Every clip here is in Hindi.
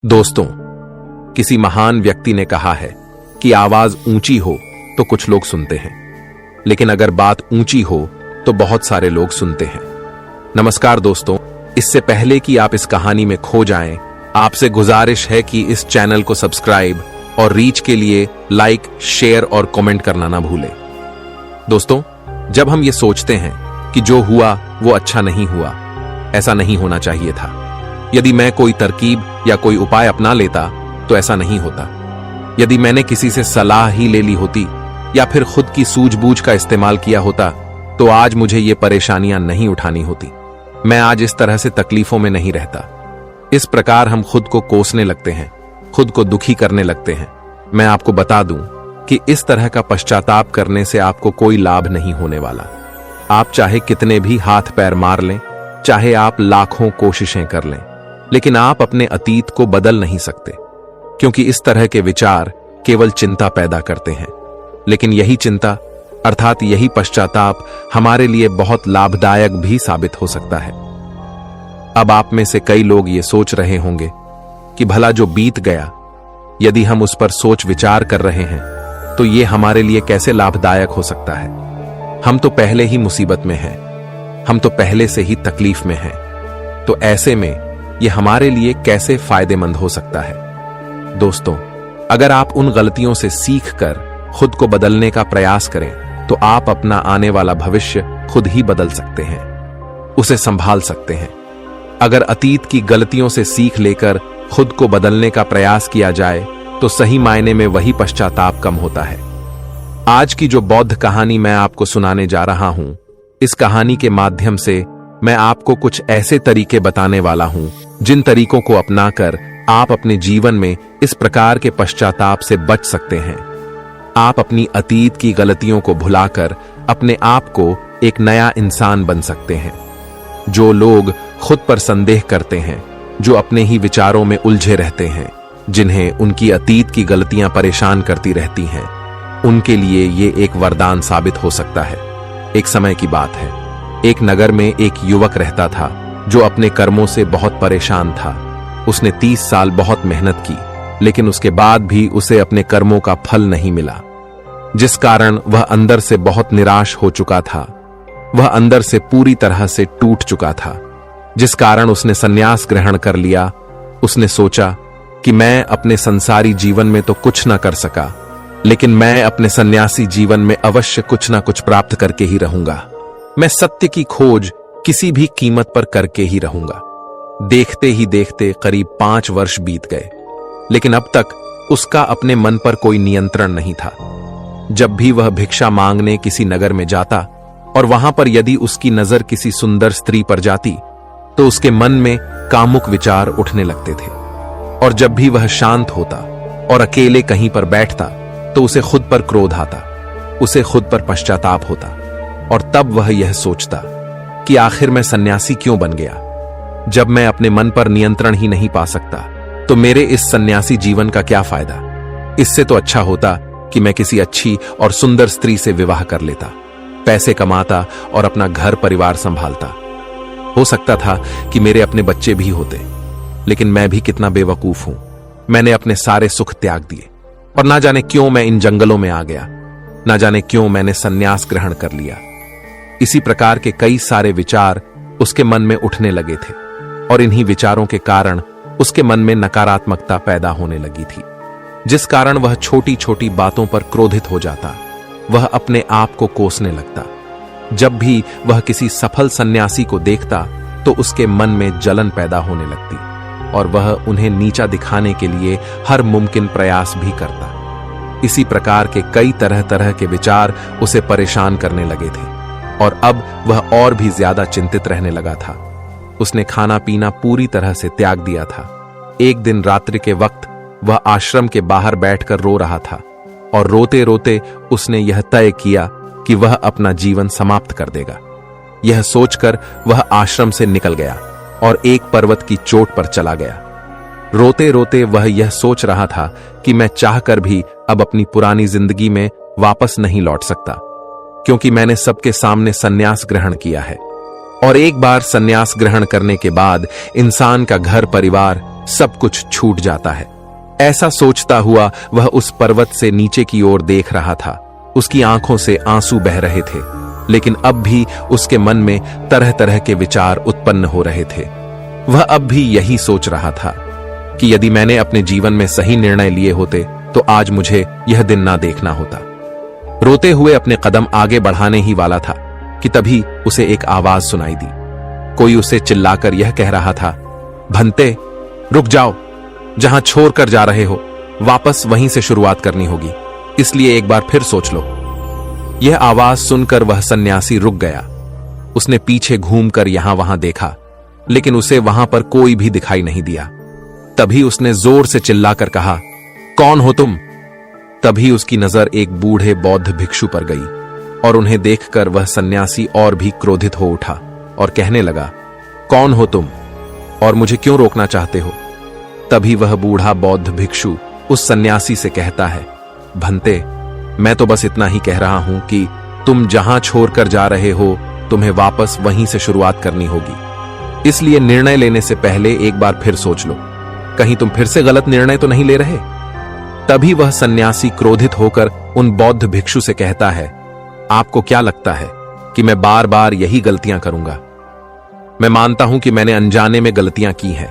दोस्तों, किसी महान व्यक्ति ने कहा है कि आवाज ऊंची हो तो कुछ लोग सुनते हैं, लेकिन अगर बात ऊंची हो तो बहुत सारे लोग सुनते हैं। नमस्कार दोस्तों, इससे पहले कि आप इस कहानी में खो जाएं, आपसे गुजारिश है कि इस चैनल को सब्सक्राइब और रीच के लिए लाइक, शेयर और कमेंट करना ना भूलें। दोस्तों, जब हम ये सोचते हैं कि जो हुआ वो अच्छा नहीं हुआ, ऐसा नहीं होना चाहिए था। यदि मैं कोई तरकीब या कोई उपाय अपना लेता तो ऐसा नहीं होता। यदि मैंने किसी से सलाह ही ले ली होती या फिर खुद की सूझबूझ का इस्तेमाल किया होता तो आज मुझे ये परेशानियां नहीं उठानी होती। मैं आज इस तरह से तकलीफों में नहीं रहता। इस प्रकार हम खुद को कोसने लगते हैं, खुद को दुखी करने लगते हैं। मैं आपको बता दूं कि इस तरह का पश्चाताप करने से आपको कोई लाभ नहीं होने वाला। आप चाहे कितने भी हाथ पैर मार लें, चाहे आप लाखों कोशिशें कर लें, लेकिन आप अपने अतीत को बदल नहीं सकते, क्योंकि इस तरह के विचार केवल चिंता पैदा करते हैं। लेकिन यही चिंता अर्थात यही पश्चाताप हमारे लिए बहुत लाभदायक भी साबित हो सकता है। अब आप में से कई लोग ये सोच रहे होंगे कि भला जो बीत गया, यदि हम उस पर सोच विचार कर रहे हैं तो ये हमारे लिए कैसे लाभदायक हो सकता है। हम तो पहले ही मुसीबत में हैं, हम तो पहले से ही तकलीफ में हैं, तो ऐसे में ये हमारे लिए कैसे फायदेमंद हो सकता है। दोस्तों, अगर आप उन गलतियों से सीखकर खुद को बदलने का प्रयास करें तो आप अपना आने वाला भविष्य खुद ही बदल सकते हैं, उसे संभाल सकते हैं। अगर अतीत की गलतियों से सीख लेकर खुद को बदलने का प्रयास किया जाए तो सही मायने में वही पश्चाताप कम होता है। आज की जो बौद्ध कहानी मैं आपको सुनाने जा रहा हूं, इस कहानी के माध्यम से मैं आपको कुछ ऐसे तरीके बताने वाला हूं जिन तरीकों को अपनाकर आप अपने जीवन में इस प्रकार के पश्चाताप से बच सकते हैं। आप अपनी अतीत की गलतियों को भुलाकर अपने आप को एक नया इंसान बन सकते हैं। जो लोग खुद पर संदेह करते हैं, जो अपने ही विचारों में उलझे रहते हैं, जिन्हें उनकी अतीत की गलतियां परेशान करती रहती हैं, उनके लिए ये एक वरदान साबित हो सकता है। एक समय की बात है, एक नगर में एक युवक रहता था जो अपने कर्मों से बहुत परेशान था। उसने 30 साल बहुत मेहनत की, लेकिन उसके बाद भी उसे अपने कर्मों का फल नहीं मिला, जिस कारण वह अंदर से बहुत निराश हो चुका था। वह अंदर से पूरी तरह से टूट चुका था, जिस कारण उसने संन्यास ग्रहण कर लिया। उसने सोचा कि मैं अपने संसारी जीवन में तो कुछ ना कर सका, लेकिन मैं अपने सन्यासी जीवन में अवश्य कुछ ना कुछ प्राप्त करके ही रहूंगा। मैं सत्य की खोज किसी भी कीमत पर करके ही रहूंगा। देखते ही देखते करीब 5 वर्ष बीत गए, लेकिन अब तक उसका अपने मन पर कोई नियंत्रण नहीं था। जब भी वह भिक्षा मांगने किसी नगर में जाता और वहां पर यदि उसकी नजर किसी सुंदर स्त्री पर जाती तो उसके मन में कामुक विचार उठने लगते थे। और जब भी वह शांत होता और अकेले कहीं पर बैठता तो उसे खुद पर क्रोध आता, उसे खुद पर पश्चाताप होता, और तब वह यह सोचता कि आखिर मैं सन्यासी क्यों बन गया। जब मैं अपने मन पर नियंत्रण ही नहीं पा सकता तो मेरे इस सन्यासी जीवन का क्या फायदा। इससे तो अच्छा होता कि मैं किसी अच्छी और सुंदर स्त्री से विवाह कर लेता, पैसे कमाता और अपना घर परिवार संभालता। हो सकता था कि मेरे अपने बच्चे भी होते, लेकिन मैं भी कितना बेवकूफ हूं। मैंने अपने सारे सुख त्याग दिए और ना जाने क्यों मैं इन जंगलों में आ गया, ना जाने क्यों मैंने सन्यास ग्रहण कर लिया। इसी प्रकार के कई सारे विचार उसके मन में उठने लगे थे और इन्हीं विचारों के कारण उसके मन में नकारात्मकता पैदा होने लगी थी, जिस कारण वह छोटी छोटी बातों पर क्रोधित हो जाता। वह अपने आप को कोसने लगता। जब भी वह किसी सफल सन्यासी को देखता तो उसके मन में जलन पैदा होने लगती और वह उन्हें नीचा दिखाने के लिए हर मुमकिन प्रयास भी करता। इसी प्रकार के कई तरह तरह के विचार उसे परेशान करने लगे थे और अब वह और भी ज्यादा चिंतित रहने लगा था। उसने खाना पीना पूरी तरह से त्याग दिया था। एक दिन रात्रि के वक्त वह आश्रम के बाहर बैठकर रो रहा था और रोते रोते उसने यह तय किया कि वह अपना जीवन समाप्त कर देगा। यह सोचकर वह आश्रम से निकल गया और एक पर्वत की चोट पर चला गया। रोते रोते वह यह सोच रहा था कि मैं चाहकर भी अब अपनी पुरानी जिंदगी में वापस नहीं लौट सकता, क्योंकि मैंने सबके सामने सन्यास ग्रहण किया है। और एक बार सन्यास ग्रहण करने के बाद इंसान का घर परिवार सब कुछ छूट जाता है। ऐसा सोचता हुआ वह उस पर्वत से नीचे की ओर देख रहा था। उसकी आंखों से आंसू बह रहे थे, लेकिन अब भी उसके मन में तरह तरह के विचार उत्पन्न हो रहे थे। वह अब भी यही सोच रहा था कि यदि मैंने अपने जीवन में सही निर्णय लिए होते तो आज मुझे यह दिन ना देखना होता। रोते हुए अपने कदम आगे बढ़ाने ही वाला था कि तभी उसे एक आवाज सुनाई दी। कोई उसे चिल्लाकर यह कह रहा था, भंते, रुक जाओ, जहां छोड़ कर जा रहे हो वापस वहीं से शुरुआत करनी होगी, इसलिए एक बार फिर सोच लो। यह आवाज सुनकर वह सन्यासी रुक गया। उसने पीछे घूमकर यहां वहां देखा, लेकिन उसे वहां पर कोई भी दिखाई नहीं दिया। तभी उसने जोर से चिल्लाकर कहा, कौन हो तुम? तभी उसकी नजर एक बूढ़े बौद्ध भिक्षु पर गई और उन्हें देखकर वह सन्यासी और भी क्रोधित हो उठा और कहने लगा, कौन हो तुम और मुझे क्यों रोकना चाहते हो? तभी वह बूढ़ा बौद्ध भिक्षु उस सन्यासी से कहता है, भंते, मैं तो बस इतना ही कह रहा हूं कि तुम जहां छोड़कर जा रहे हो तुम्हें वापस वहीं से शुरुआत करनी होगी, इसलिए निर्णय लेने से पहले एक बार फिर सोच लो, कहीं तुम फिर से गलत निर्णय तो नहीं ले रहे। तभी वह सन्यासी क्रोधित होकर उन बौद्ध भिक्षु से कहता है, आपको क्या लगता है कि मैं बार बार यही गलतियां करूंगा? मैं मानता हूं कि मैंने अनजाने में गलतियां की हैं,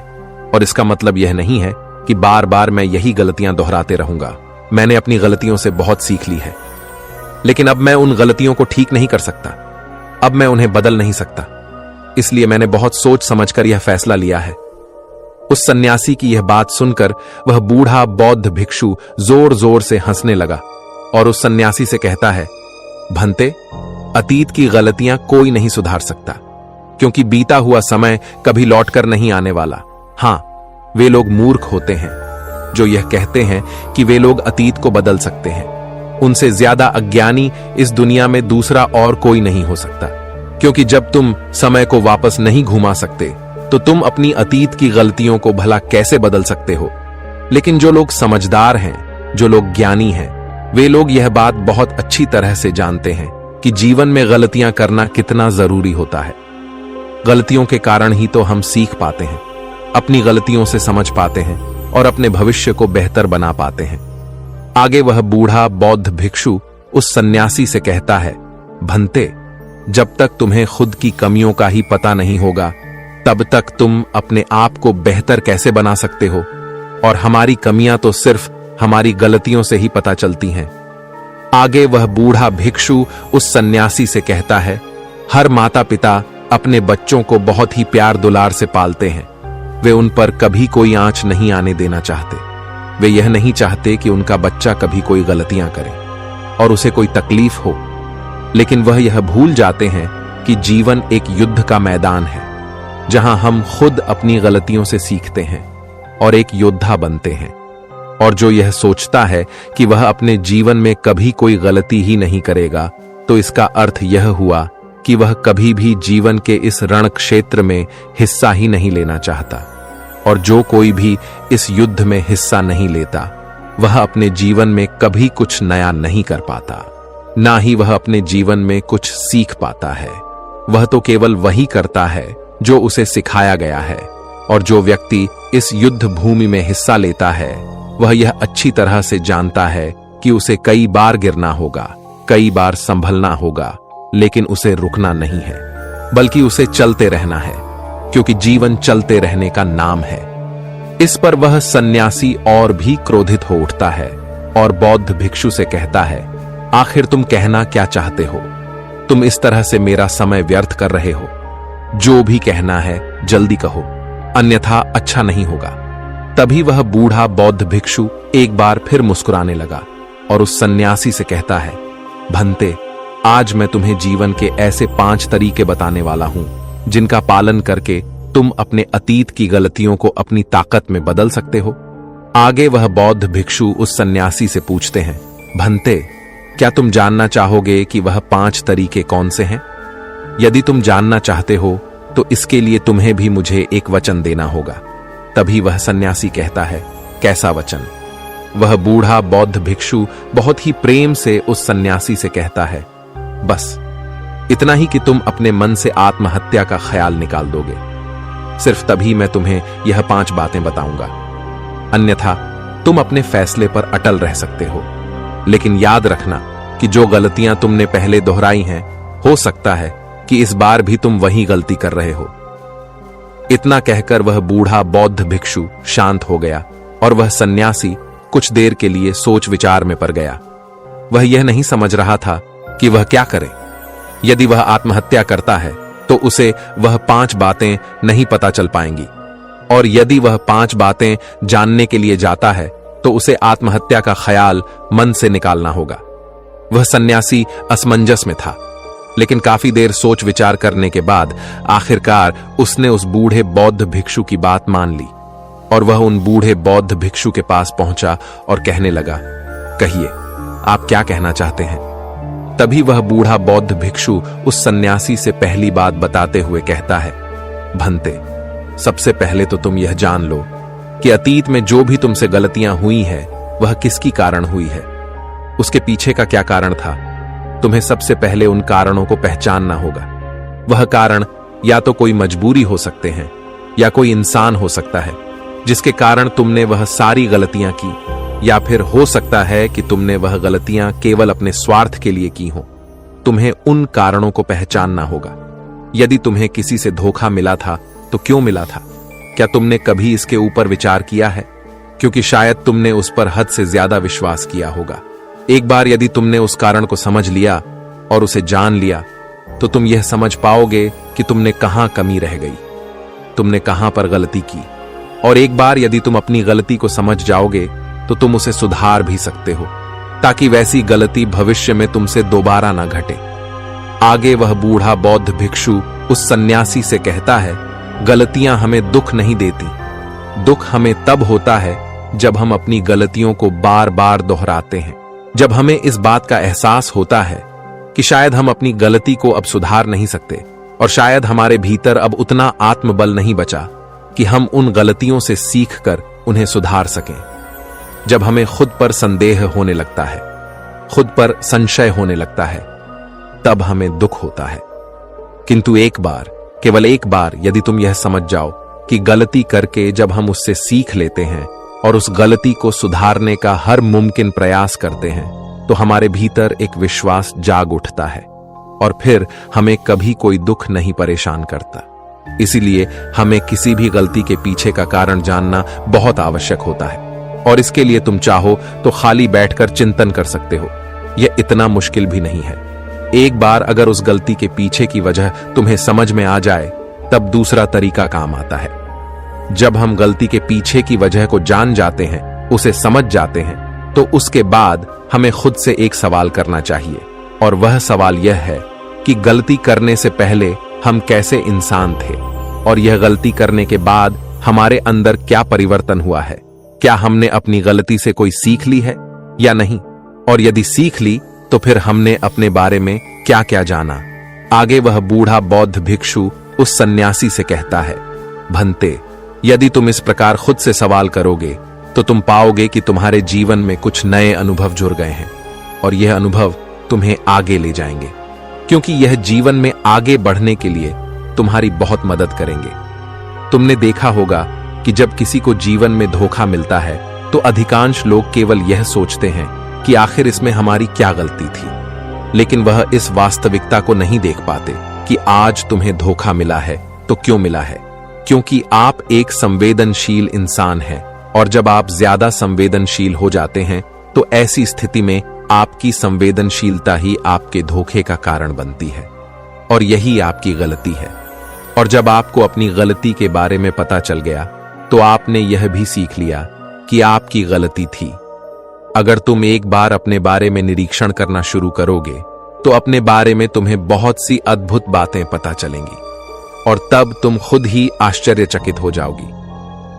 और इसका मतलब यह नहीं है कि बार बार मैं यही गलतियां दोहराते रहूंगा। मैंने अपनी गलतियों से बहुत सीख ली है, लेकिन अब मैं उन गलतियों को ठीक नहीं कर सकता। अब मैं उन्हें बदल नहीं सकता, इसलिए मैंने बहुत सोच समझकर यह फैसला लिया है। उस सन्यासी की यह बात सुनकर वह बूढ़ा बौद्ध भिक्षु जोर जोर से हंसने लगा और उस सन्यासी से कहता है, भंते, अतीत की गलतियां कोई नहीं सुधार सकता, क्योंकि बीता हुआ समय कभी लौटकर नहीं आने वाला। हां, वे लोग मूर्ख होते हैं जो यह कहते हैं कि वे लोग अतीत को बदल सकते हैं। उनसे ज्यादा अज्ञानी इस दुनिया में दूसरा और कोई नहीं हो सकता, क्योंकि जब तुम समय को वापस नहीं घुमा सकते तो तुम अपनी अतीत की गलतियों को भला कैसे बदल सकते हो? लेकिन जो लोग समझदार हैं, जो लोग ज्ञानी हैं, वे लोग यह बात बहुत अच्छी तरह से जानते हैं कि जीवन में गलतियां करना कितना जरूरी होता है। गलतियों के कारण ही तो हम सीख पाते हैं, अपनी गलतियों से समझ पाते हैं और अपने भविष्य को बेहतर बना पाते हैं। आगे वह बूढ़ा बौद्ध भिक्षु उस सन्यासी से कहता है, भंते, जब तक तुम्हें खुद की कमियों का ही पता नहीं होगा तब तक तुम अपने आप को बेहतर कैसे बना सकते हो? और हमारी कमियां तो सिर्फ हमारी गलतियों से ही पता चलती हैं। आगे वह बूढ़ा भिक्षु उस सन्यासी से कहता है, हर माता पिता अपने बच्चों को बहुत ही प्यार दुलार से पालते हैं। वे उन पर कभी कोई आंच नहीं आने देना चाहते। वे यह नहीं चाहते कि उनका बच्चा कभी कोई गलतियां करे और उसे कोई तकलीफ हो, लेकिन वह यह भूल जाते हैं कि जीवन एक युद्ध का मैदान है, जहां हम खुद अपनी गलतियों से सीखते हैं और एक योद्धा बनते हैं। और जो यह सोचता है कि वह अपने जीवन में कभी कोई गलती ही नहीं करेगा, तो इसका अर्थ यह हुआ कि वह कभी भी जीवन के इस रण क्षेत्र में हिस्सा ही नहीं लेना चाहता। और जो कोई भी इस युद्ध में हिस्सा नहीं लेता, वह अपने जीवन में कभी कुछ नया नहीं कर पाता, ना ही वह अपने जीवन में कुछ सीख पाता है। वह तो केवल वही करता है जो उसे सिखाया गया है। और जो व्यक्ति इस युद्ध भूमि में हिस्सा लेता है, वह यह अच्छी तरह से जानता है कि उसे कई बार गिरना होगा, कई बार संभलना होगा, लेकिन उसे रुकना नहीं है, बल्कि उसे चलते रहना है, क्योंकि जीवन चलते रहने का नाम है। इस पर वह सन्यासी और भी क्रोधित हो उठता है और बौद्ध भिक्षु से कहता है, आखिर तुम कहना क्या चाहते हो? तुम इस तरह से मेरा समय व्यर्थ कर रहे हो। जो भी कहना है जल्दी कहो, अन्यथा अच्छा नहीं होगा। तभी वह बूढ़ा बौद्ध भिक्षु एक बार फिर मुस्कुराने लगा और उस सन्यासी से कहता है, भंते, आज मैं तुम्हें जीवन के ऐसे 5 तरीके बताने वाला हूं जिनका पालन करके तुम अपने अतीत की गलतियों को अपनी ताकत में बदल सकते हो। आगे वह बौद्ध भिक्षु उस सन्यासी से पूछते हैं, भंते, क्या तुम जानना चाहोगे कि वह 5 तरीके कौन से हैं? यदि तुम जानना चाहते हो तो इसके लिए तुम्हें भी मुझे एक वचन देना होगा। तभी वह सन्यासी कहता है, कैसा वचन? वह बूढ़ा बौद्ध भिक्षु बहुत ही प्रेम से उस सन्यासी से कहता है, बस इतना ही कि तुम अपने मन से आत्महत्या का ख्याल निकाल दोगे। सिर्फ तभी मैं तुम्हें यह 5 बातें बताऊंगा, अन्यथा तुम अपने फैसले पर अटल रह सकते हो। लेकिन याद रखना कि जो गलतियां तुमने पहले दोहराई हैं, हो सकता है कि इस बार भी तुम वही गलती कर रहे हो। इतना कहकर वह बूढ़ा बौद्ध भिक्षु शांत हो गया और वह सन्यासी कुछ देर के लिए सोच विचार में पड़ गया। वह यह नहीं समझ रहा था कि वह क्या करे। यदि वह आत्महत्या करता है तो उसे वह 5 बातें नहीं पता चल पाएंगी, और यदि वह 5 बातें जानने के लिए जाता है तो उसे आत्महत्या का ख्याल मन से निकालना होगा। वह सन्यासी असमंजस में था, लेकिन काफी देर सोच विचार करने के बाद आखिरकार उसने उस बूढ़े बौद्ध भिक्षु की बात मान ली और वह उन बूढ़े बौद्ध भिक्षु के पास पहुंचा और कहने लगा, कहिए, आप क्या कहना चाहते हैं? तभी वह बूढ़ा बौद्ध भिक्षु उस सन्यासी से पहली बात बताते हुए कहता है, भंते, सबसे पहले तो तुम यह जान लो कि अतीत में जो भी तुमसे गलतियां हुई है वह किसकी कारण हुई है, उसके पीछे का क्या कारण था। तुम्हें सबसे पहले उन कारणों को पहचानना होगा। वह कारण या तो कोई मजबूरी हो सकते हैं या कोई इंसान हो सकता है जिसके कारण तुमने वह सारी गलतियां की, या फिर हो सकता है कि तुमने वह गलतियां केवल अपने स्वार्थ के लिए की हो। तुम्हें उन कारणों को पहचानना होगा। यदि तुम्हें किसी से धोखा मिला था तो क्यों मिला था? क्या तुमने कभी इसके ऊपर विचार किया है? क्योंकि शायद तुमने उस पर हद से ज्यादा विश्वास किया होगा। एक बार यदि तुमने उस कारण को समझ लिया और उसे जान लिया तो तुम यह समझ पाओगे कि तुमने कहां कमी रह गई, तुमने कहां पर गलती की। और एक बार यदि तुम अपनी गलती को समझ जाओगे तो तुम उसे सुधार भी सकते हो, ताकि वैसी गलती भविष्य में तुमसे दोबारा ना घटे। आगे वह बूढ़ा बौद्ध भिक्षु उस सन्यासी से कहता है, गलतियां हमें दुख नहीं देती, दुख हमें तब होता है जब हम अपनी गलतियों को बार बार दोहराते हैं, जब हमें इस बात का एहसास होता है कि शायद हम अपनी गलती को अब सुधार नहीं सकते, और शायद हमारे भीतर अब उतना आत्मबल नहीं बचा कि हम उन गलतियों से सीखकर उन्हें सुधार सकें। जब हमें खुद पर संदेह होने लगता है, खुद पर संशय होने लगता है, तब हमें दुख होता है। किंतु एक बार, केवल एक बार यदि तुम यह समझ जाओ कि गलती करके जब हम उससे सीख लेते हैं और उस गलती को सुधारने का हर मुमकिन प्रयास करते हैं, तो हमारे भीतर एक विश्वास जाग उठता है और फिर हमें कभी कोई दुख नहीं परेशान करता। इसीलिए हमें किसी भी गलती के पीछे का कारण जानना बहुत आवश्यक होता है, और इसके लिए तुम चाहो तो खाली बैठकर चिंतन कर सकते हो। यह इतना मुश्किल भी नहीं है। एक बार अगर उस गलती के पीछे की वजह तुम्हें समझ में आ जाए, तब दूसरा तरीका काम आता है। जब हम गलती के पीछे की वजह को जान जाते हैं, उसे समझ जाते हैं, तो उसके बाद हमें खुद से एक सवाल करना चाहिए, और वह सवाल यह है कि गलती करने से पहले हम कैसे इंसान थे, और यह गलती करने के बाद हमारे अंदर क्या परिवर्तन हुआ है। क्या हमने अपनी गलती से कोई सीख ली है या नहीं, और यदि सीख ली तो फिर हमने अपने बारे में क्या क्या जाना। आगे वह बूढ़ा बौद्ध भिक्षु उस सन्यासी से कहता है, भंते, यदि तुम इस प्रकार खुद से सवाल करोगे तो तुम पाओगे कि तुम्हारे जीवन में कुछ नए अनुभव जुड़ गए हैं, और यह अनुभव तुम्हें आगे ले जाएंगे, क्योंकि यह जीवन में आगे बढ़ने के लिए तुम्हारी बहुत मदद करेंगे। तुमने देखा होगा कि जब किसी को जीवन में धोखा मिलता है तो अधिकांश लोग केवल यह सोचते हैं कि आखिर इसमें हमारी क्या गलती थी, लेकिन वह इस वास्तविकता को नहीं देख पाते कि आज तुम्हें धोखा मिला है तो क्यों मिला है। क्योंकि आप एक संवेदनशील इंसान हैं, और जब आप ज्यादा संवेदनशील हो जाते हैं तो ऐसी स्थिति में आपकी संवेदनशीलता ही आपके धोखे का कारण बनती है, और यही आपकी गलती है। और जब आपको अपनी गलती के बारे में पता चल गया तो आपने यह भी सीख लिया कि आपकी गलती थी। अगर तुम एक बार अपने बारे में निरीक्षण करना शुरू करोगे तो अपने बारे में तुम्हें बहुत सी अद्भुत बातें पता चलेंगी, और तब तुम खुद ही आश्चर्यचकित हो जाओगी,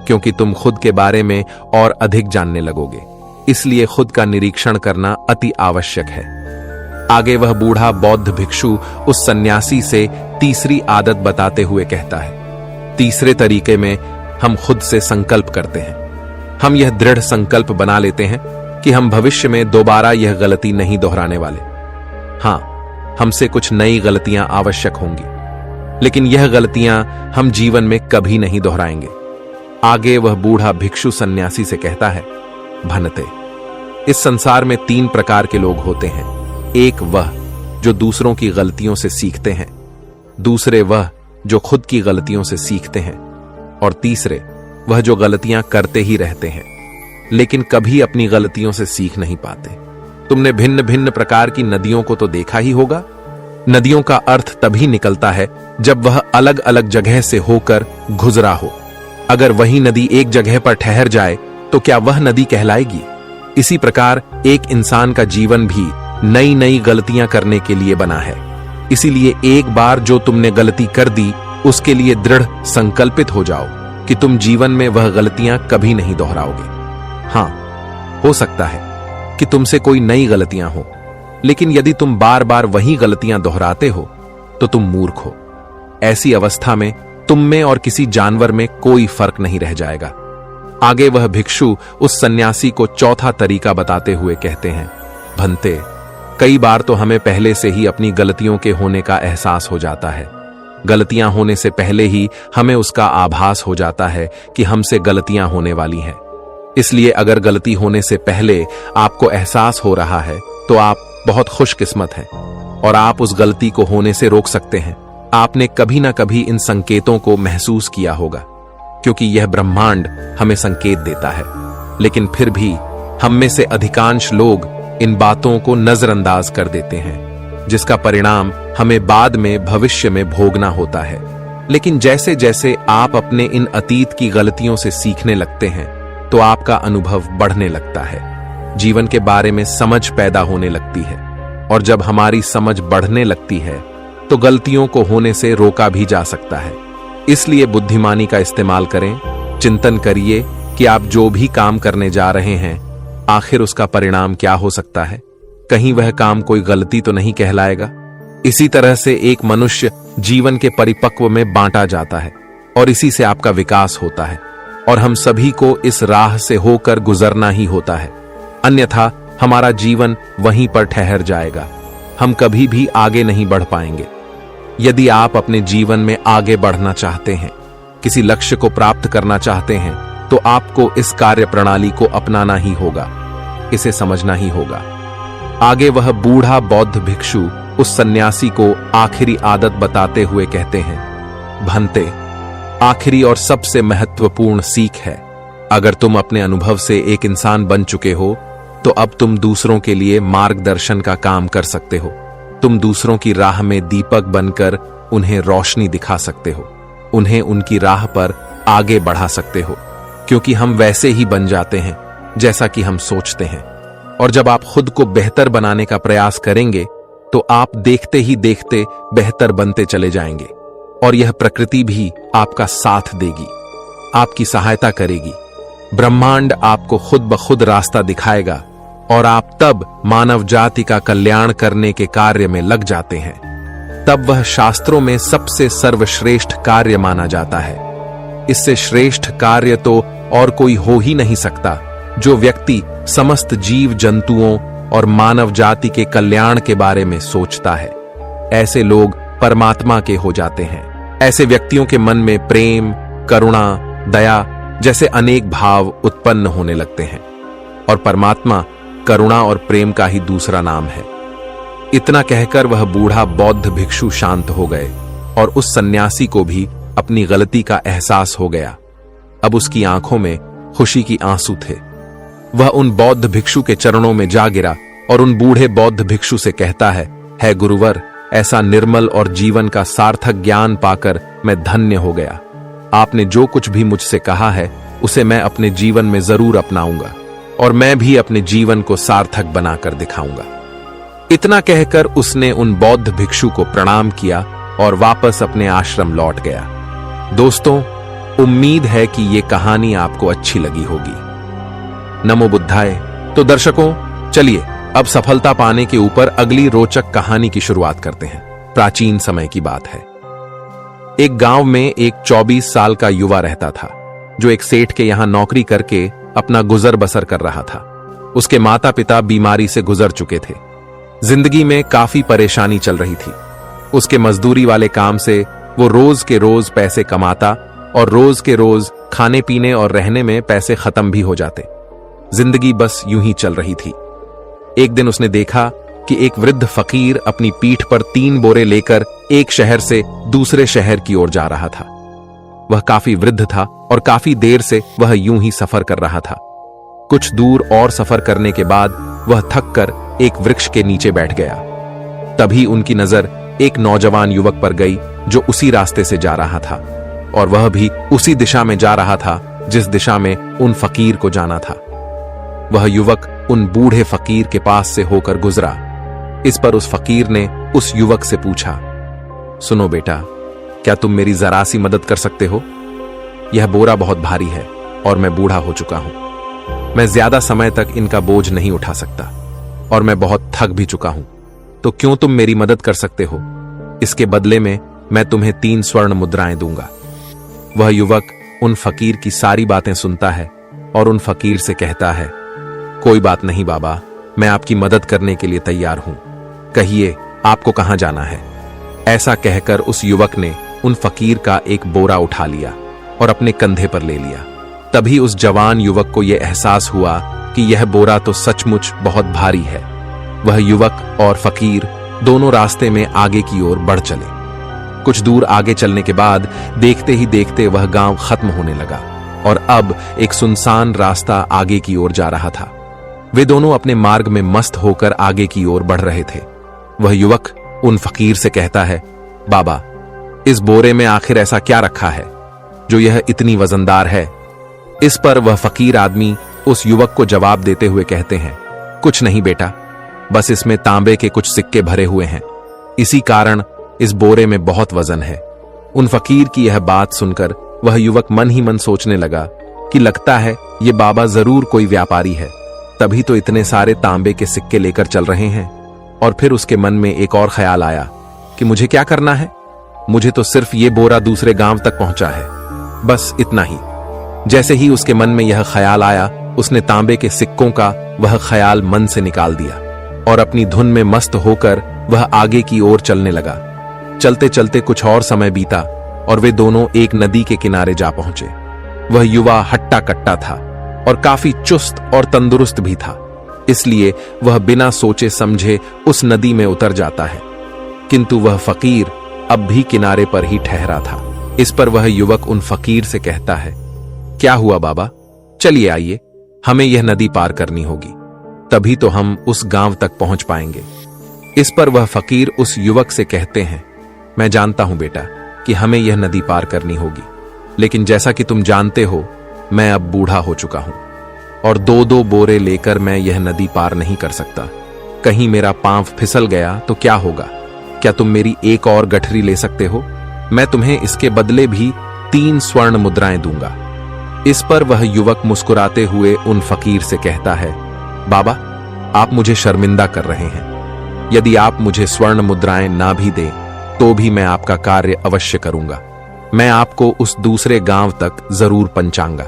क्योंकि तुम खुद के बारे में और अधिक जानने लगोगे। इसलिए खुद का निरीक्षण करना अति आवश्यक है। आगे वह बूढ़ा बौद्ध भिक्षु उस सन्यासी से तीसरी आदत बताते हुए कहता है, तीसरे तरीके में हम खुद से संकल्प करते हैं। हम यह दृढ़ संकल्प बना लेते हैं कि हम भविष्य में दोबारा यह गलती नहीं दोहराने वाले। हां, हमसे कुछ नई गलतियां आवश्यक होंगी, लेकिन यह गलतियां हम जीवन में कभी नहीं दोहराएंगे। आगे वह बूढ़ा भिक्षु सन्यासी से कहता है, भनते, इस संसार में 3 प्रकार के लोग होते हैं। एक वह जो दूसरों की गलतियों से सीखते हैं, दूसरे वह जो खुद की गलतियों से सीखते हैं, और तीसरे वह जो गलतियां करते ही रहते हैं लेकिन कभी अपनी गलतियों से सीख नहीं पाते। तुमने भिन्न भिन्न प्रकार की नदियों को तो देखा ही होगा। नदियों का अर्थ तभी निकलता है जब वह अलग अलग जगह से होकर गुजरा हो। अगर वही नदी एक जगह पर ठहर जाए तो क्या वह नदी कहलाएगी? इसी प्रकार एक इंसान का जीवन भी नई नई गलतियां करने के लिए बना है। इसीलिए एक बार जो तुमने गलती कर दी उसके लिए दृढ़ संकल्पित हो जाओ कि तुम जीवन में वह गलतियां कभी नहीं दोहराओगे। हां, हो सकता है कि तुमसे कोई नई गलतियां हो, लेकिन यदि तुम बार बार वही गलतियां दोहराते हो तो तुम मूर्ख हो। ऐसी अवस्था में तुम में और किसी जानवर में कोई फर्क नहीं रह जाएगा। आगे वह भिक्षु उस सन्यासी को चौथा तरीका बताते हुए कहते हैं, भंते, कई बार तो हमें पहले से ही अपनी गलतियों के होने का एहसास हो जाता है। गलतियां होने से पहले ही हमें उसका आभास हो जाता है कि हमसे गलतियां होने वाली हैं। इसलिए अगर गलती होने से पहले आपको एहसास हो रहा है तो आप बहुत खुशकिस्मत हैं और आप उस गलती को होने से रोक सकते हैं। आपने कभी ना कभी इन संकेतों को महसूस किया होगा, क्योंकि यह ब्रह्मांड हमें संकेत देता है। लेकिन फिर भी हम में से अधिकांश लोग इन बातों को नजरअंदाज कर देते हैं, जिसका परिणाम हमें बाद में भविष्य में भोगना होता है। लेकिन जैसे जैसे आप अपने इन अतीत की गलतियों से सीखने लगते हैं तो आपका अनुभव बढ़ने लगता है, जीवन के बारे में समझ पैदा होने लगती है, और जब हमारी समझ बढ़ने लगती है तो गलतियों को होने से रोका भी जा सकता है। इसलिए बुद्धिमानी का इस्तेमाल करें, चिंतन करिए कि आप जो भी काम करने जा रहे हैं आखिर उसका परिणाम क्या हो सकता है। कहीं वह काम कोई गलती तो नहीं कहलाएगा। इसी तरह से एक मनुष्य जीवन के परिपक्व में बांटा जाता है और इसी से आपका विकास होता है, और हम सभी को इस राह से होकर गुजरना ही होता है, अन्यथा हमारा जीवन वहीं पर ठहर जाएगा। हम कभी भी आगे नहीं बढ़ पाएंगे। यदि आप अपने जीवन में आगे बढ़ना चाहते हैं, किसी लक्ष्य को प्राप्त करना चाहते हैं, तो आपको इस कार्य प्रणाली को अपनाना ही होगा, इसे समझना ही होगा। आगे वह बूढ़ा बौद्ध भिक्षु उस सन्यासी को आखिरी आदत बताते हुए कहते हैं, भंते, आखिरी और सबसे महत्वपूर्ण सीख है, अगर तुम अपने अनुभव से एक इंसान बन चुके हो तो अब तुम दूसरों के लिए मार्गदर्शन का काम कर सकते हो। तुम दूसरों की राह में दीपक बनकर उन्हें रोशनी दिखा सकते हो, उन्हें उनकी राह पर आगे बढ़ा सकते हो, क्योंकि हम वैसे ही बन जाते हैं जैसा कि हम सोचते हैं। और जब आप खुद को बेहतर बनाने का प्रयास करेंगे तो आप देखते ही देखते बेहतर बनते चले जाएंगे, और यह प्रकृति भी आपका साथ देगी, आपकी सहायता करेगी। ब्रह्मांड आपको खुद ब खुद रास्ता दिखाएगा और आप तब मानव जाति का कल्याण करने के कार्य में लग जाते हैं। तब वह शास्त्रों में सबसे सर्वश्रेष्ठ कार्य माना जाता है। इससे श्रेष्ठ कार्य तो और कोई हो ही नहीं सकता, जो व्यक्ति समस्त जीव जंतुओं और मानव जाति के कल्याण के बारे में सोचता है। ऐसे लोग परमात्मा के हो जाते हैं। ऐसे व्यक्तियों के मन में प्रेम, करुणा, दया जैसे अनेक भाव उत्पन्न होने लगते हैं, और परमात्मा करुणा और प्रेम का ही दूसरा नाम है। इतना कहकर वह बूढ़ा बौद्ध भिक्षु शांत हो गए, और उस सन्यासी को भी अपनी गलती का एहसास हो गया। अब उसकी आंखों में खुशी की आंसू थे। वह उन बौद्ध भिक्षु के चरणों में जा गिरा और उन बूढ़े बौद्ध भिक्षु से कहता है गुरुवर, ऐसा निर्मल और जीवन का सार्थक ज्ञान पाकर मैं धन्य हो गया। आपने जो कुछ भी मुझसे कहा है उसे मैं अपने जीवन में जरूर अपनाऊंगा, और मैं भी अपने जीवन को सार्थक बनाकर दिखाऊंगा। इतना कहकर उसने उन बौद्ध भिक्षु को प्रणाम किया और वापस अपने आश्रम लौट गया। दोस्तों, उम्मीद है कि ये कहानी आपको अच्छी लगी होगी। नमो बुद्धाय। तो दर्शकों, चलिए अब सफलता पाने के ऊपर अगली रोचक कहानी की शुरुआत करते हैं। प्राचीन समय की बात है। एक गांव में एक 24 साल का युवा रहता था, जो एक सेठ के यहां नौकरी करके अपना गुजर बसर कर रहा था। उसके माता पिता बीमारी से गुजर चुके थे। जिंदगी में काफी परेशानी चल रही थी। उसके मजदूरी वाले काम से वो रोज के रोज पैसे कमाता और रोज के रोज खाने पीने और रहने में पैसे खत्म भी हो जाते। जिंदगी बस यूं ही चल रही थी। एक दिन उसने देखा कि एक वृद्ध फकीर अपनी पीठ पर 3 बोरे लेकर एक शहर से दूसरे शहर की ओर जा रहा था। वह काफी वृद्ध था और काफी देर से वह यूं ही सफर कर रहा था। कुछ दूर और सफर करने के बाद वह थक कर एक वृक्ष के नीचे बैठ गया। तभी उनकी नजर एक नौजवान युवक पर गई जो उसी रास्ते से जा रहा था, और वह भी उसी दिशा में जा रहा था जिस दिशा में उन फकीर को जाना था। वह युवक उन बूढ़े फकीर के पास से होकर गुजरा। इस पर उस फकीर ने उस युवक से पूछा, सुनो बेटा, क्या तुम मेरी जरा सी मदद कर सकते हो? यह बोरा बहुत भारी है और मैं बूढ़ा हो चुका हूं। मैं ज्यादा समय तक इनका बोझ नहीं उठा सकता और मैं बहुत थक भी चुका हूं। तो क्यों तुम मेरी मदद कर सकते हो? इसके बदले में मैं तुम्हें 3 स्वर्ण मुद्राएं दूंगा। वह युवक उन फकीर की सारी बातें सुनता है और उन फकीर से कहता है, कोई बात नहीं बाबा, मैं आपकी मदद करने के लिए तैयार हूं। कहिए आपको कहां जाना है? ऐसा कहकर उस युवक ने उन फकीर का एक बोरा उठा लिया और अपने कंधे पर ले लिया। तभी उस जवान युवक को यह एहसास हुआ कि यह बोरा तो सचमुच बहुत भारी है। वह युवक और फकीर दोनों रास्ते में आगे की ओर बढ़ चले। कुछ दूर आगे चलने के बाद देखते ही देखते वह गांव खत्म होने लगा और अब एक सुनसान रास्ता आगे की ओर जा रहा था। वे दोनों अपने मार्ग में मस्त होकर आगे की ओर बढ़ रहे थे। वह युवक उन फकीर से कहता है, बाबा, इस बोरे में आखिर ऐसा क्या रखा है जो यह इतनी वजनदार है? इस पर वह फकीर आदमी उस युवक को जवाब देते हुए कहते हैं, कुछ नहीं बेटा, बस इसमें तांबे के कुछ सिक्के भरे हुए हैं, इसी कारण इस बोरे में बहुत वजन है। उन फकीर की यह बात सुनकर वह युवक मन ही मन सोचने लगा कि लगता है ये बाबा जरूर कोई व्यापारी है, तभी तो इतने सारे तांबे के सिक्के लेकर चल रहे हैं। और फिर उसके मन में एक और ख्याल आया कि मुझे क्या करना है? मुझे तो सिर्फ ये बोरा दूसरे गांव तक पहुंचा है, बस इतना ही। जैसे ही उसके मन में यह ख्याल आया, उसने तांबे के सिक्कों का वह ख्याल मन से निकाल दिया और अपनी धुन में मस्त होकर वह आगे की ओर चलने लगा। चलते चलते कुछ और समय बीता और वे दोनों एक नदी के किनारे जा पहुंचे। वह युवा हट्टा कट्टा था और काफी चुस्त और तंदुरुस्त भी था, इसलिए वह बिना सोचे समझे उस नदी में उतर जाता है। किंतु वह फकीर अब भी किनारे पर ही ठहरा था। इस पर वह युवक उन फकीर से कहता है, क्या हुआ बाबा? चलिए आइए, हमें यह नदी पार करनी होगी, तभी तो हम उस गांव तक पहुंच पाएंगे। इस पर वह फकीर उस युवक से कहते हैं, मैं जानता हूं बेटा कि हमें यह नदी पार करनी होगी, लेकिन जैसा कि तुम जानते हो, मैं अब बूढ़ा हो चुका हूं और 2-2 बोरे लेकर मैं यह नदी पार नहीं कर सकता। कहीं मेरा पांव फिसल गया तो क्या होगा? क्या तुम मेरी एक और गठरी ले सकते हो? मैं तुम्हें इसके बदले भी 3 स्वर्ण मुद्राएं दूंगा। इस पर वह युवक मुस्कुराते हुए उन फकीर से कहता है, बाबा, आप मुझे शर्मिंदा कर रहे हैं। यदि आप मुझे स्वर्ण मुद्राएं ना भी दें तो भी मैं आपका कार्य अवश्य करूंगा। मैं आपको उस दूसरे गांव तक जरूर पहुंचाऊंगा।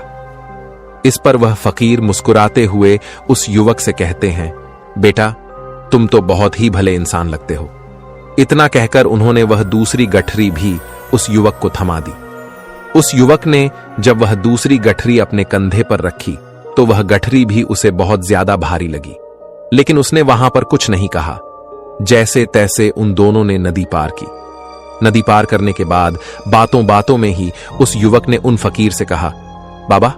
इस पर वह फकीर मुस्कुराते हुए उस युवक से कहते हैं, बेटा, तुम तो बहुत ही भले इंसान लगते हो। इतना कहकर उन्होंने वह दूसरी गठरी भी उस युवक को थमा दी। उस युवक ने जब वह दूसरी गठरी अपने कंधे पर रखी तो वह गठरी भी उसे बहुत ज्यादा भारी लगी, लेकिन उसने वहां पर कुछ नहीं कहा। जैसे तैसे उन दोनों ने नदी पार की। नदी पार करने के बाद बातों बातों में ही उस युवक ने उन फकीर से कहा, बाबा,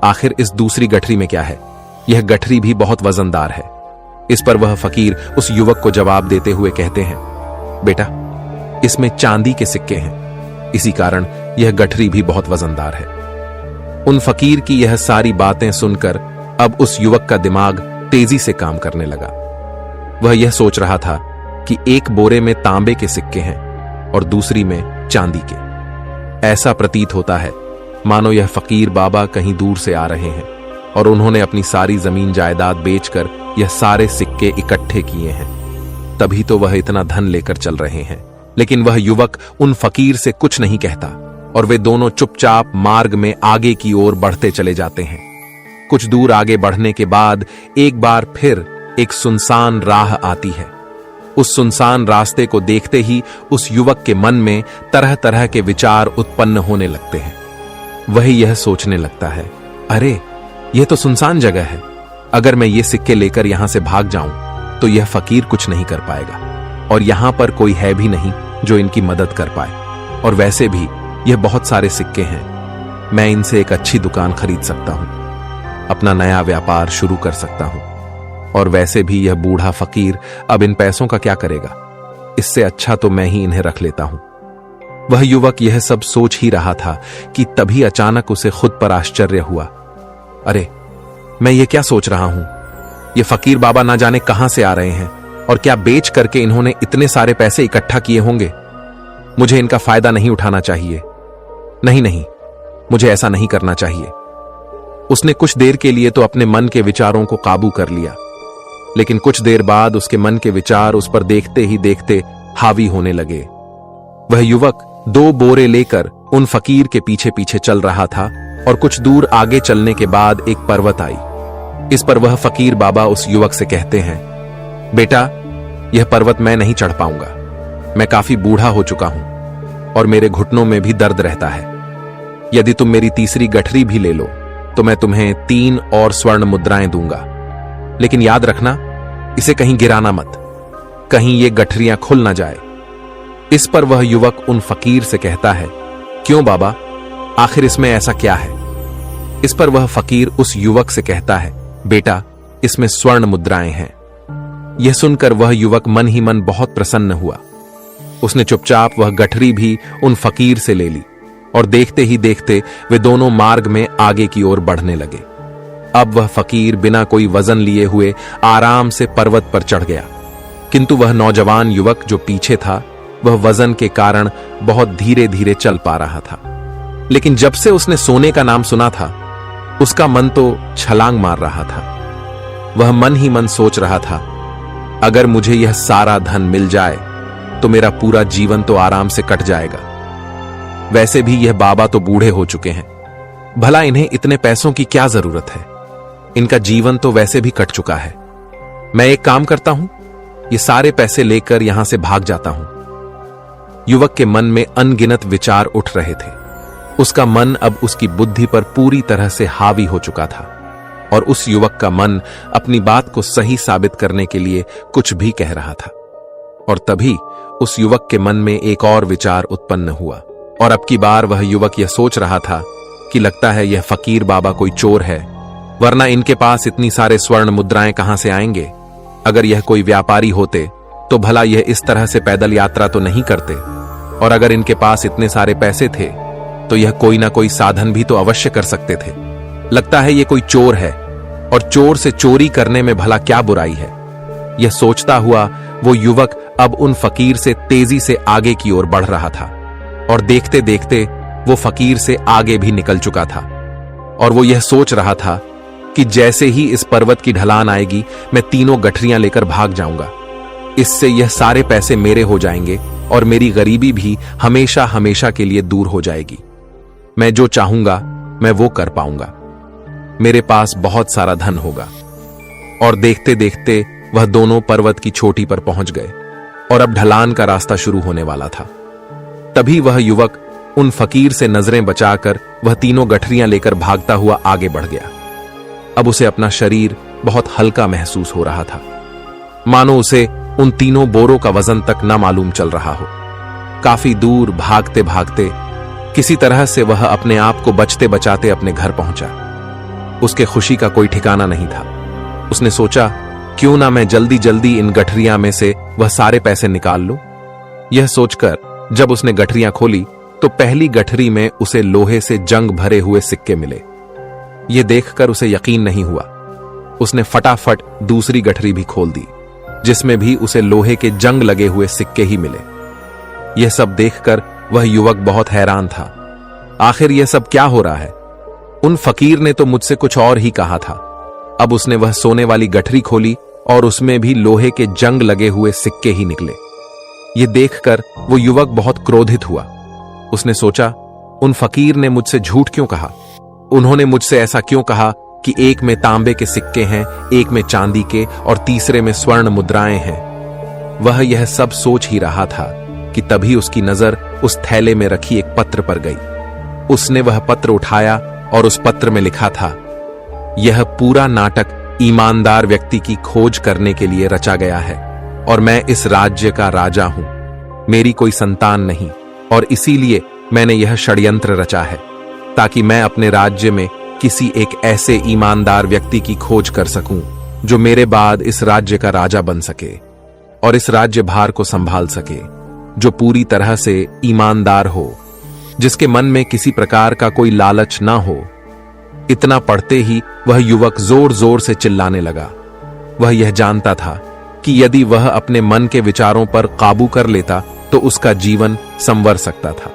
आखिर इस दूसरी गठरी में क्या है? यह गठरी भी बहुत वजनदार है। इस पर वह फकीर उस युवक को जवाब देते हुए कहते हैं, बेटा, इसमें चांदी के सिक्के हैं, इसी कारण यह गठरी भी बहुत वजनदार है। उन फकीर की यह सारी बातें सुनकर अब उस युवक का दिमाग तेजी से काम करने लगा। वह यह सोच रहा था कि एक बोरे में तांबे के सिक्के हैं और दूसरी में चांदी के। ऐसा प्रतीत होता है मानो यह फकीर बाबा कहीं दूर से आ रहे हैं और उन्होंने अपनी सारी जमीन जायदाद बेचकर यह सारे सिक्के इकट्ठे किए हैं, तभी तो वह इतना धन लेकर चल रहे हैं। लेकिन वह युवक उन फकीर से कुछ नहीं कहता और वे दोनों चुपचाप मार्ग में आगे की ओर बढ़ते चले जाते हैं। कुछ दूर आगे बढ़ने के बाद एक बार फिर एक सुनसान राह आती है। उस सुनसान रास्ते को देखते ही उस युवक के मन में तरह तरह के विचार उत्पन्न होने लगते हैं। वही यह सोचने लगता है, अरे यह तो सुनसान जगह है, अगर मैं ये सिक्के लेकर यहां से भाग जाऊं तो यह फकीर कुछ नहीं कर पाएगा और यहां पर कोई है भी नहीं जो इनकी मदद कर पाए। और वैसे भी यह बहुत सारे सिक्के हैं, मैं इनसे एक अच्छी दुकान खरीद सकता हूं, अपना नया व्यापार शुरू कर सकता हूं। और वैसे भी यह बूढ़ा फकीर अब इन पैसों का क्या करेगा, इससे अच्छा तो मैं ही इन्हें रख लेता हूं। वह युवक यह सब सोच ही रहा था कि तभी अचानक उसे खुद पर आश्चर्य हुआ। अरे मैं ये क्या सोच रहा हूं, ये फकीर बाबा ना जाने कहां से आ रहे हैं और क्या बेच करके इन्होंने इतने सारे पैसे इकट्ठा किए होंगे। मुझे इनका फायदा नहीं उठाना चाहिए, नहीं नहीं, मुझे ऐसा नहीं करना चाहिए। उसने कुछ देर के लिए तो अपने मन के विचारों को काबू कर लिया, लेकिन कुछ देर बाद उसके मन के विचार उस पर देखते ही देखते हावी होने लगे। वह युवक 2 बोरे लेकर उन फकीर के पीछे पीछे चल रहा था और कुछ दूर आगे चलने के बाद एक पर्वत आई। इस पर वह फकीर बाबा उस युवक से कहते हैं, बेटा यह पर्वत मैं नहीं चढ़ पाऊंगा, मैं काफी बूढ़ा हो चुका हूं और मेरे घुटनों में भी दर्द रहता है। यदि तुम मेरी तीसरी गठरी भी ले लो तो मैं तुम्हें 3 और स्वर्ण मुद्राएं दूंगा, लेकिन याद रखना इसे कहीं गिराना मत, कहीं ये गठरियां खुल ना जाए। इस पर वह युवक उन फकीर से कहता है, क्यों बाबा, आखिर इसमें ऐसा क्या है। इस पर वह फकीर उस युवक से कहता है, बेटा इसमें स्वर्ण मुद्राएं हैं। यह सुनकर वह युवक मन ही मन बहुत प्रसन्न हुआ। उसने चुपचाप वह गठरी भी उन फकीर से ले ली और देखते ही देखते वे दोनों मार्ग में आगे की ओर बढ़ने लगे। अब वह फकीर बिना कोई वजन लिए हुए आराम से पर्वत पर चढ़ गया, किंतु वह नौजवान युवक जो पीछे था वह वजन के कारण बहुत धीरे धीरे चल पा रहा था। लेकिन जब से उसने सोने का नाम सुना था उसका मन तो छलांग मार रहा था। वह मन ही मन सोच रहा था, अगर मुझे यह सारा धन मिल जाए तो मेरा पूरा जीवन तो आराम से कट जाएगा। वैसे भी यह बाबा तो बूढ़े हो चुके हैं, भला इन्हें इतने पैसों की क्या जरूरत है, इनका जीवन तो वैसे भी कट चुका है। मैं एक काम करता हूं, ये सारे पैसे लेकर यहां से भाग जाता हूं। युवक के मन में अनगिनत विचार उठ रहे थे। उसका मन अब उसकी बुद्धि पर पूरी तरह से हावी हो चुका था और उस युवक का मन अपनी बात को सही साबित करने के लिए कुछ भी कह रहा था। और तभी उस युवक के मन में एक और विचार उत्पन्न हुआ और अब की बार वह युवक यह सोच रहा था कि लगता है यह फकीर बाबा कोई चोर है, वरना इनके पास इतनी सारे स्वर्ण मुद्राएं कहां से आएंगे। अगर यह कोई व्यापारी होते तो भला यह इस तरह से पैदल यात्रा तो नहीं करते, और अगर इनके पास इतने सारे पैसे थे तो यह कोई ना कोई साधन भी तो अवश्य कर सकते थे। लगता है यह कोई चोर है और चोर से चोरी करने में भला क्या बुराई है। यह सोचता हुआ वो युवक अब उन फकीर से तेजी से आगे की ओर बढ़ रहा था और देखते देखते वो फकीर से आगे भी निकल चुका था। और वो यह सोच रहा था कि जैसे ही इस पर्वत की ढलान आएगी मैं तीनों गठरियां लेकर भाग जाऊंगा, इससे यह सारे पैसे मेरे हो जाएंगे और मेरी गरीबी भी हमेशा हमेशा के लिए दूर हो जाएगी। मैं जो चाहूंगा मैं वो कर पाऊंगा, मेरे पास बहुत सारा धन होगा। और देखते देखते वह दोनों पर्वत की चोटी पर पहुंच गए और अब ढलान का रास्ता शुरू होने वाला था। तभी वह युवक उन फकीर से नजरें बचाकर वह तीनों गठरियां लेकर भागता हुआ आगे बढ़ गया। अब उसे अपना शरीर बहुत हल्का महसूस हो रहा था, मानो उसे उन तीनों बोरों का वजन तक न मालूम चल रहा हो। काफी दूर भागते भागते किसी तरह से वह अपने आप को बचते बचाते अपने घर पहुंचा। उसके खुशी का कोई ठिकाना नहीं था। उसने सोचा, क्यों ना मैं जल्दी जल्दी इन गठरियां में से वह सारे पैसे निकाल लूं। यह सोचकर जब उसने गठरियां खोली तो पहली गठरी में उसे लोहे से जंग भरे हुए सिक्के मिले। यह देखकर उसे यकीन नहीं हुआ। उसने फटाफट दूसरी गठरी भी खोल दी जिसमें भी उसे लोहे के जंग लगे हुए सिक्के ही मिले। यह सब देखकर वह युवक बहुत हैरान था। आखिर यह सब क्या हो रहा है? उन फकीर ने तो मुझसे कुछ और ही कहा था। अब उसने वह सोने वाली गठरी खोली और उसमें भी लोहे के जंग लगे हुए सिक्के ही निकले। यह देखकर वो युवक बहुत क्रोधित हुआ। उसने सोचा, उन फकीर ने मुझसे झूठ क्यों कहा? उन्होंने मुझसे ऐसा क्यों कहा कि एक में तांबे के सिक्के हैं, एक में चांदी के और तीसरे में स्वर्ण मुद्राएं हैं। वह यह सब सोच ही रहा था कि तभी उसकी नजर उस थैले में रखी एक पत्र पर गई। उसने वह पत्र उठाया और उस पत्र में लिखा था, यह पूरा नाटक ईमानदार व्यक्ति की खोज करने के लिए रचा गया है और मैं इस राज्य का राजा हूं। मेरी कोई संतान नहीं और इसीलिए मैंने यह षड्यंत्र रचा है ताकि मैं अपने राज्य में किसी एक ऐसे ईमानदार व्यक्ति की खोज कर सकूं जो मेरे बाद इस राज्य का राजा बन सके और इस राज्य भार को संभाल सके, जो पूरी तरह से ईमानदार हो, जिसके मन में किसी प्रकार का कोई लालच ना हो। इतना पढ़ते ही वह युवक जोर जोर से चिल्लाने लगा। वह यह जानता था कि यदि वह अपने मन के विचारों पर काबू कर लेता तो उसका जीवन संवर सकता था,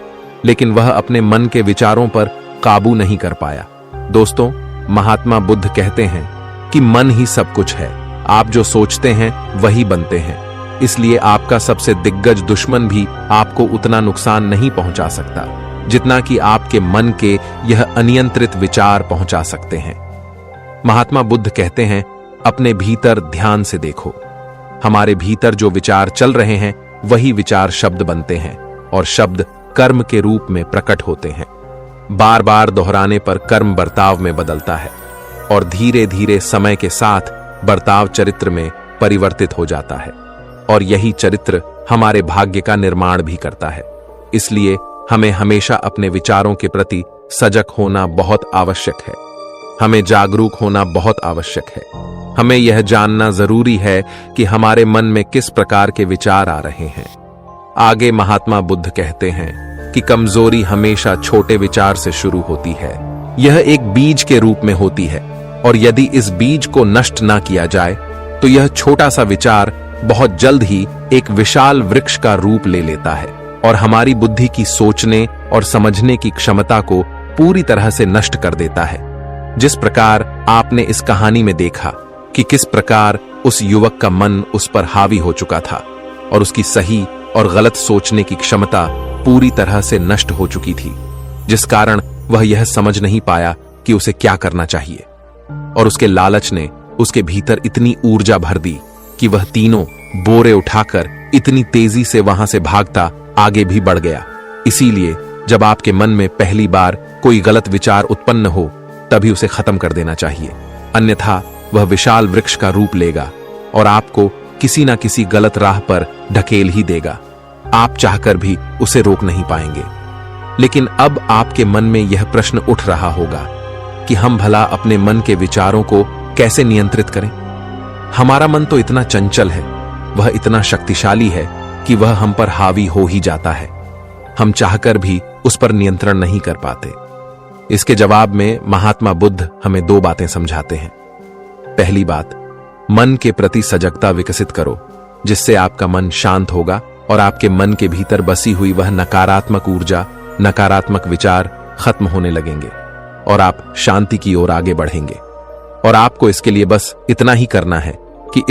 लेकिन वह अपने मन के विचारों पर काबू नहीं कर पाया। दोस्तों, महात्मा बुद्ध कहते हैं कि मन ही सब कुछ है। आप जो सोचते हैं वही बनते हैं। इसलिए आपका सबसे दिग्गज दुश्मन भी आपको उतना नुकसान नहीं पहुंचा सकता जितना कि आपके मन के यह अनियंत्रित विचार पहुंचा सकते हैं। महात्मा बुद्ध कहते हैं, अपने भीतर ध्यान से देखो। हमारे भीतर जो विचार चल रहे हैं वही विचार शब्द बनते हैं और शब्द कर्म के रूप में प्रकट होते हैं। बार बार दोहराने पर कर्म बर्ताव में बदलता है और धीरे धीरे समय के साथ बर्ताव चरित्र में परिवर्तित हो जाता है और यही चरित्र हमारे भाग्य का निर्माण भी करता है। इसलिए हमें हमेशा अपने विचारों के प्रति सजग होना बहुत आवश्यक है। हमें जागरूक होना बहुत आवश्यक है। हमें यह जानना जरूरी है कि हमारे मन में किस प्रकार के विचार आ रहे हैं। आगे महात्मा बुद्ध कहते हैं कि कमजोरी हमेशा छोटे विचार से शुरू होती है। यह एक बीज के रूप में होती है और यदि इस बीज को नष्ट ना किया जाए तो यह छोटा सा विचार बहुत जल्द ही एक विशाल वृक्ष का रूप ले लेता है और हमारी बुद्धि की सोचने और समझने की क्षमता को पूरी तरह से नष्ट कर देता है। जिस प्रकार आपने इस कहानी में देखा कि किस प्रकार उस युवक का मन उस पर हावी हो चुका था और उसकी सही और गलत सोचने की क्षमता पूरी तरह से नष्ट हो चुकी थी, जिस कारण वह यह समझ नहीं पाया कि उसे क्या करना चाहिए और उसके लालच ने उसके भीतर इतनी ऊर्जा भर दी कि वह तीनों बोरे उठाकर इतनी तेजी से वहां से भागता आगे भी बढ़ गया। इसीलिए जब आपके मन में पहली बार कोई गलत विचार उत्पन्न हो तभी उसे खत्म कर देना चाहिए, अन्यथा वह विशाल वृक्ष का रूप लेगा और आपको किसी न किसी गलत राह पर ढकेल ही देगा। आप चाहकर भी उसे रोक नहीं पाएंगे। लेकिन अब आपके मन में यह प्रश्न उठ रहा होगा कि हम भला अपने मन के विचारों को कैसे नियंत्रित करें। हमारा मन तो इतना चंचल है, वह इतना शक्तिशाली है कि वह हम पर हावी हो ही जाता है। हम चाहकर भी उस पर नियंत्रण नहीं कर पाते। इसके जवाब में महात्मा बुद्ध हमें दो बातें समझाते हैं। पहली बात, मन के प्रति सजगता विकसित करो, जिससे आपका मन शांत होगा और आपके मन के भीतर बसी हुई वह नकारात्मक ऊर्जा, नकारात्मक विचार खत्म होने लगेंगे और आप शांति की ओर आगे बढ़ेंगे। और आपको इसके लिए बस इतना ही करना है कि